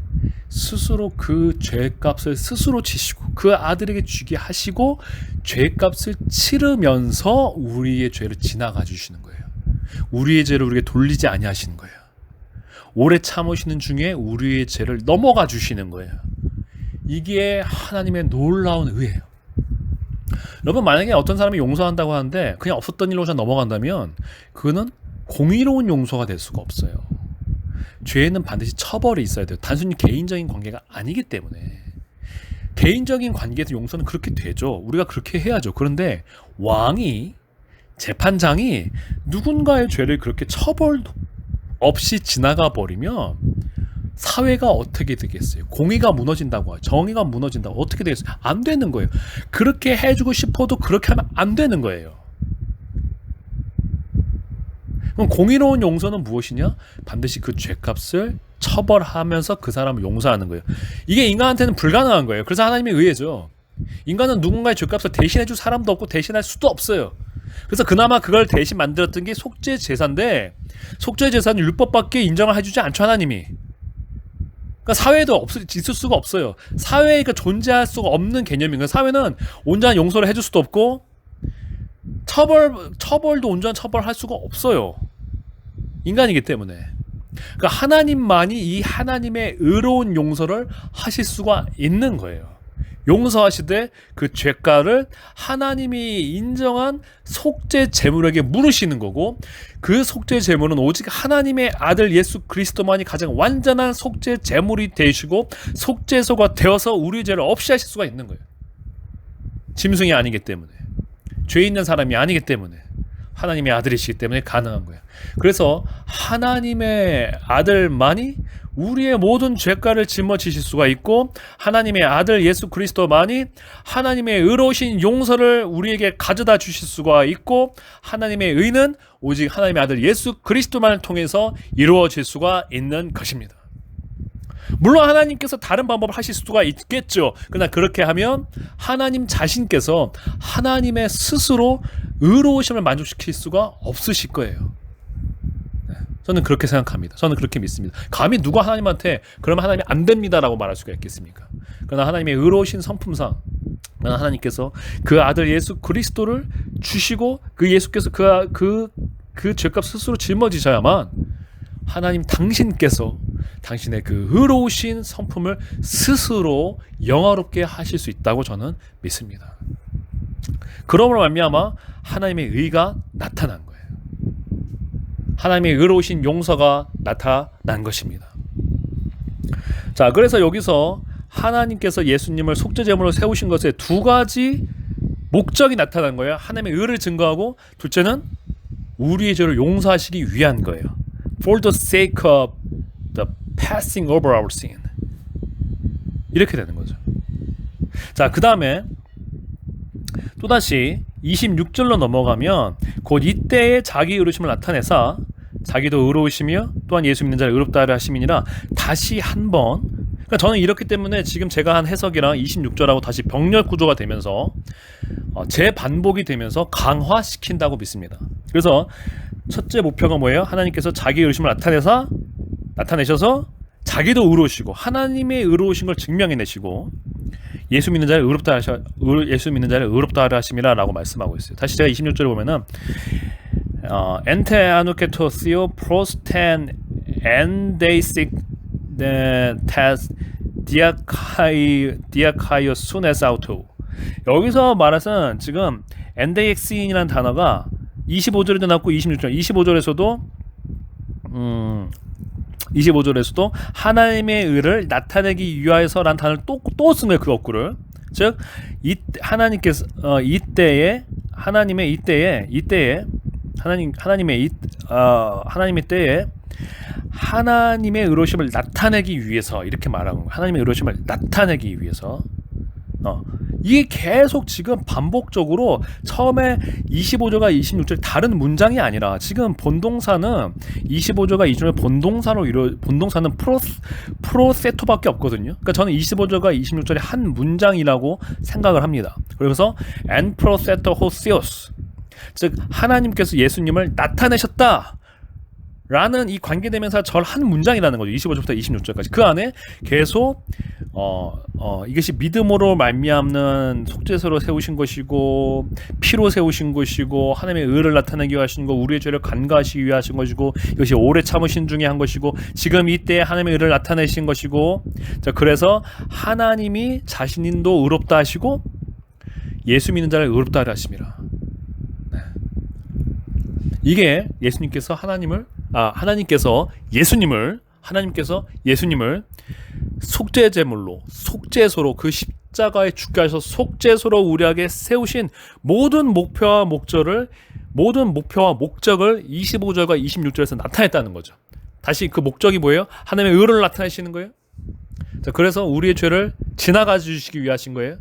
스스로 그 죄값을 스스로 지시고 그 아들에게 주게 하시고 죄값을 치르면서 우리의 죄를 지나가 주시는 거예요. 우리의 죄를 우리에게 돌리지 아니하시는 거예요. 오래 참으시는 중에 우리의 죄를 넘어가 주시는 거예요. 이게 하나님의 놀라운 의예요. 여러분 만약에 어떤 사람이 용서한다고 하는데 그냥 없었던 일로 그냥 넘어간다면 그거는 공의로운 용서가 될 수가 없어요. 죄는 반드시 처벌이 있어야 돼요. 단순히 개인적인 관계가 아니기 때문에. 개인적인 관계에서 용서는 그렇게 되죠. 우리가 그렇게 해야죠. 그런데 왕이 재판장이 누군가의 죄를 그렇게 처벌 없이 지나가 버리면 사회가 어떻게 되겠어요? 공의가 무너진다고 하죠. 정의가 무너진다고 어떻게 되겠어요? 안 되는 거예요. 그렇게 해주고 싶어도 그렇게 하면 안 되는 거예요. 그럼 공의로운 용서는 무엇이냐? 반드시 그 죄값을 처벌하면서 그 사람을 용서하는 거예요. 이게 인간한테는 불가능한 거예요. 그래서 하나님의 의예죠. 인간은 누군가의 죄값을 대신해줄 사람도 없고 대신할 수도 없어요. 그래서 그나마 그걸 대신 만들었던 게 속죄 제사인데 속죄 제사는 율법밖에 인정을 해주지 않죠, 하나님이. 그러니까 사회도 있을 수가 없어요. 사회가 존재할 수가 없는 개념인 거예요. 사회는 온전한 용서를 해줄 수도 없고 처벌도 온전한 처벌할 수가 없어요. 인간이기 때문에. 그러니까 하나님만이 이 하나님의 의로운 용서를 하실 수가 있는 거예요. 용서하시되 그 죄가를 하나님이 인정한 속죄 제물에게 물으시는 거고 그 속죄 제물은 오직 하나님의 아들 예수 그리스도만이 가장 완전한 속죄 제물이 되시고 속죄소가 되어서 우리 죄를 없이 하실 수가 있는 거예요. 짐승이 아니기 때문에 죄 있는 사람이 아니기 때문에 하나님의 아들이시기 때문에 가능한 거예요. 그래서 하나님의 아들만이 우리의 모든 죄가를 짊어지실 수가 있고 하나님의 아들 예수 그리스도만이 하나님의 의로우신 용서를 우리에게 가져다 주실 수가 있고 하나님의 의는 오직 하나님의 아들 예수 그리스도만을 통해서 이루어질 수가 있는 것입니다. 물론 하나님께서 다른 방법을 하실 수가 있겠죠. 그러나 그렇게 하면 하나님 자신께서 하나님의 스스로 의로우심을 만족시킬 수가 없으실 거예요. 저는 그렇게 생각합니다. 저는 그렇게 믿습니다. 감히 누가 하나님한테 그러면 하나님이 안 됩니다라고 말할 수가 있겠습니까? 그러나 하나님의 의로우신 성품상 하나님께서 그 아들 예수 그리스도를 주시고 그 예수께서 그 죄값 스스로 짊어지셔야만 하나님 당신께서 당신의 그 의로우신 성품을 스스로 영화롭게 하실 수 있다고 저는 믿습니다. 그러므로 말미암아 하나님의 의가 나타난 거예요. 하나님의 의로우신 용서가 나타난 것입니다. 자, 그래서 여기서 하나님께서 예수님을 속죄제물로 세우신 것에 두 가지 목적이 나타난 거예요. 하나님의 의를 증거하고, 둘째는 우리의 죄를 용서하시기 위한 거예요. For the sake of the passing over our sin. 이렇게 되는 거죠. 자, 그 다음에 또다시 26절로 넘어가면 곧 이때에 자기 의로우심을 나타내사 자기도 의로우시며 또한 예수 믿는 자를 의롭다 하려 하심이니라. 다시 한번, 그러니까 저는 이렇기 때문에 지금 제가 한 해석이랑 26절하고 다시 병렬 구조가 되면서 재반복이 되면서 강화시킨다고 믿습니다. 그래서 첫째 목표가 뭐예요? 하나님께서 자기 의로우심을 나타내셔서 자기도 의로우시고 하나님의 의로우신 걸 증명해내시고 예수 믿는 자를 의롭다 하려 하심이라라고 말씀하고 있어요. 다시 제가 26절에 보면은 엔테 아누케토시오 프로스텐 엔데이식 테스 디아카이오 수네사우토. 여기서 말해서는 지금 엔데이엑스인이라는 단어가 25절에도 나왔고 25절에서도 하나님의 의를 나타내기 위하여서라는 단어를 또 쓴 거예요. 그 거꾸를. 즉 하나님께서 이때에 하나님의 때에 하나님의 의로우심을 나타내기 위해서 이렇게 말하는 거예요. 하나님의 의로우심을 나타내기 위해서. 이게 계속 지금 반복적으로 처음에 25절과 26절 다른 문장이 아니라 지금 본동사는 25절과 26절 본동사는 프로세토밖에 없거든요. 그러니까 저는 25절과 26절이 한 문장이라고 생각을 합니다. 그래서 en proseto hosios, 즉 하나님께서 예수님을 나타내셨다 라는 이 관계대명사 절 한 문장이라는 거죠. 25절부터 26절까지. 그 안에 계속 이것이 믿음으로 말미암는 속죄서로 세우신 것이고 피로 세우신 것이고 하나님의 의를 나타내기 위해 하신 거, 우리의 죄를 간과하시기 위해 하신 것이고 이것이 오래 참으신 중에 한 것이고 지금 이때 하나님의 의를 나타내신 것이고, 자, 그래서 하나님이 자신도 의롭다 하시고 예수 믿는 자를 의롭다 하려 하심이라. 네. 이게 하나님께서 예수님을 속죄제물로, 속죄소로, 그 십자가에 죽게 하셔서 속죄소로 우리에게 세우신 모든 목표와 목적을 25절과 26절에서 나타냈다는 거죠. 다시 그 목적이 뭐예요? 하나님의 의를 나타내시는 거예요. 자, 그래서 우리의 죄를 지나가 주시기 위해 하신 거예요.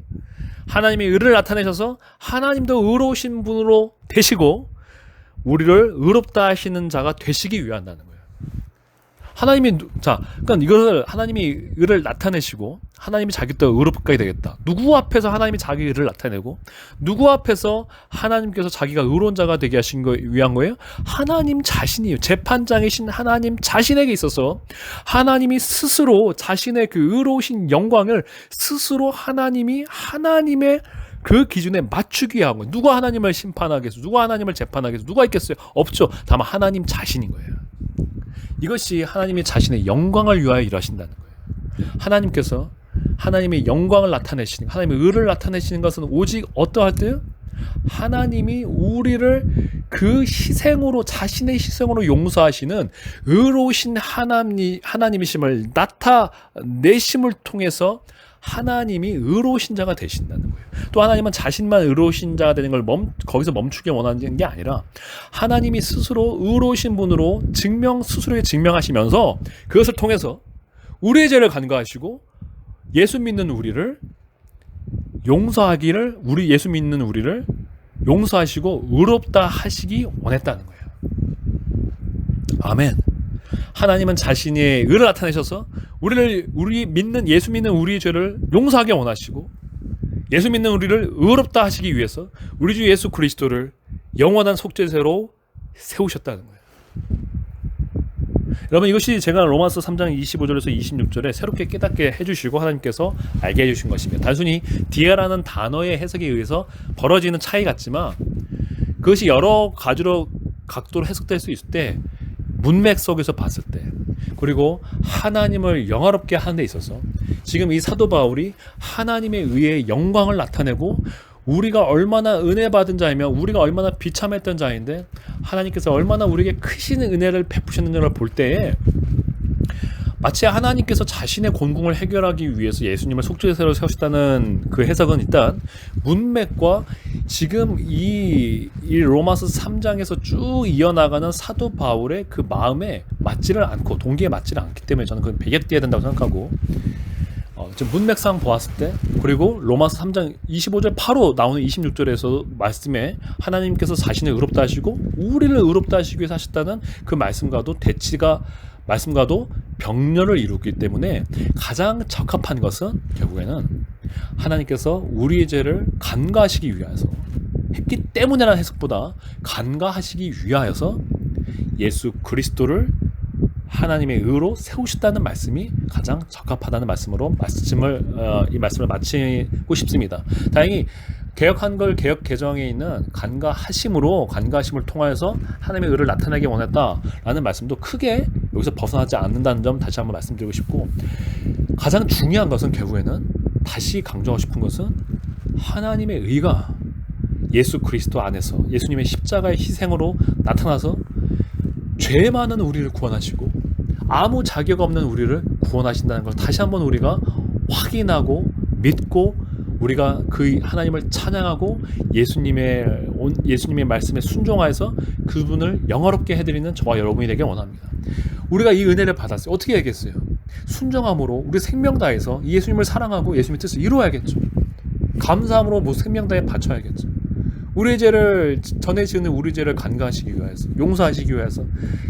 하나님의 의를 나타내셔서 하나님도 의로우신 분으로 되시고 우리를 의롭다 하시는 자가 되시기 위해 한다는 거예요. 그러니까 이것을 하나님이 의를 나타내시고 하나님이 자기도 의롭게 되겠다. 누구 앞에서 하나님이 자기 의를 나타내고 누구 앞에서 하나님께서 자기가 의로운 자가 되게 하신 거 위한 거예요? 하나님 자신이에요. 재판장이신 하나님 자신에게 있어서 하나님이 스스로 자신의 그 의로우신 영광을 스스로 하나님의 그 기준에 맞추기 위한 거예요. 누가 하나님을 심판하겠어요? 누가 하나님을 재판하겠어요? 누가 있겠어요? 없죠. 다만 하나님 자신인 거예요. 이것이 하나님의 자신의 영광을 위하여 일하신다는 거예요. 하나님께서 하나님의 영광을 나타내시는, 하나님의 의를 나타내시는 것은 오직 어떠할 때요? 하나님이 우리를 그 희생으로, 자신의 희생으로 용서하시는 의로우신 하나님이심을 나타내심을 통해서 하나님이 의로우신 자가 되신다는 거예요. 또 하나님은 자신만 의로우신 자가 되는 걸 거기서 멈추게 원하는 게 아니라 하나님이 스스로 의로우신 분으로 스스로에 증명하시면서 그것을 통해서 우리의 죄를 간과하시고 예수 믿는 우리를 용서하시고 의롭다 하시기 원했다는 거예요. 아멘. 하나님은 자신의 의를 나타내셔서 우리 믿는, 예수 믿는 우리의 죄를 용서하기 원하시고 예수 믿는 우리를 의롭다 하시기 위해서 우리 주 예수 그리스도를 영원한 속죄제로 세우셨다는 거예요. 여러분, 이것이 제가 로마서 3장 25절에서 26절에 새롭게 깨닫게 해주시고 하나님께서 알게 해주신 것입니다. 단순히 디아라는 단어의 해석에 의해서 벌어지는 차이 같지만 그것이 여러 가지로 각도로 해석될 수 있을 때, 문맥 속에서 봤을 때, 그리고 하나님을 영화롭게 하는 데 있어서 지금 이 사도 바울이 하나님의 의의 영광을 나타내고 우리가 얼마나 은혜 받은 자이며 우리가 얼마나 비참했던 자인데 하나님께서 얼마나 우리에게 크신 은혜를 베푸셨는지를 볼 때에 마치 하나님께서 자신의 곤궁을 해결하기 위해서 예수님을 속죄제로 세우셨다는 그 해석은 일단 문맥과 지금 이 로마서 3장에서 쭉 이어나가는 사도 바울의 그 마음에 맞지를 않고 동기에 맞지를 않기 때문에 저는 그건 배격돼야 된다고 생각하고, 지금 문맥상 보았을 때, 그리고 로마서 3장 25절 바로 나오는 26절에서 말씀에 하나님께서 자신을 의롭다 하시고 우리를 의롭다 하시기 위해서 하셨다는 그 말씀과도 병렬을 이루기 때문에 가장 적합한 것은 결국에는 하나님께서 우리의 죄를 간과하시기 위하여서 했기 때문이라는 해석보다 간과하시기 위하여서 예수 그리스도를 하나님의 의로 세우셨다는 말씀이 가장 적합하다는 말씀으로 이 말씀을 마치고 싶습니다. 다행히 개혁 개정에 있는 간과하심을 통하여서 하나님의 의를 나타내기 원했다라는 말씀도 크게 여기서 벗어나지 않는다는 점 다시 한번 말씀드리고 싶고, 가장 중요한 것은 결국에는 다시 강조하고 싶은 것은 하나님의 의가 예수 그리스도 안에서 예수님의 십자가의 희생으로 나타나서 죄 많은 우리를 구원하시고 아무 자격 없는 우리를 구원하신다는 걸 다시 한번 우리가 확인하고 믿고, 우리가 그 하나님을 찬양하고 예수님의 말씀에 순종하여서 그분을 영화롭게 해드리는 저와 여러분이 되길 원합니다. 우리가 이 은혜를 받았어요. 어떻게 해야겠어요? 순종함으로 우리 생명 다해서 예수님을 사랑하고 예수님의 뜻을 이루어야겠죠. 감사함으로 생명 다해 바쳐야겠죠. 우리의 죄를, 전에 지은 우리 죄를 간과하시기 위해서, 용서하시기 위해서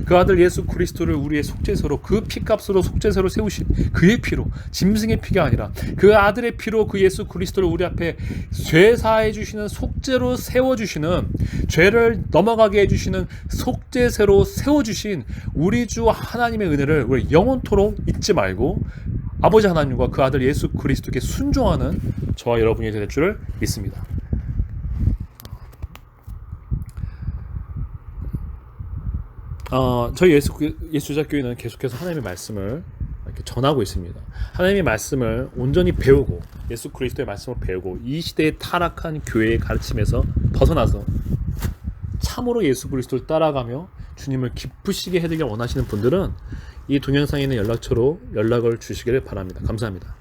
그 아들 예수 그리스도를 우리의 속죄소로, 그 피값으로 속죄소로 세우신 그의 피로, 짐승의 피가 아니라 그 아들의 피로 그 예수 그리스도를 우리 앞에 죄 사해 주시는, 속죄로 세워주시는, 죄를 넘어가게 해주시는 속죄세로 세워주신 우리 주 하나님의 은혜를 우리 영원토록 잊지 말고 아버지 하나님과 그 아들 예수 그리스도께 순종하는 저와 여러분이 될 줄을 믿습니다. 저희 예수자교회는 계속해서 하나님의 말씀을 이렇게 전하고 있습니다. 하나님의 말씀을 온전히 배우고 예수 그리스도의 말씀을 배우고 이 시대의 타락한 교회의 가르침에서 벗어나서 참으로 예수 그리스도를 따라가며 주님을 기쁘시게 해드리길 원하시는 분들은 이 동영상에 있는 연락처로 연락을 주시기를 바랍니다. 감사합니다.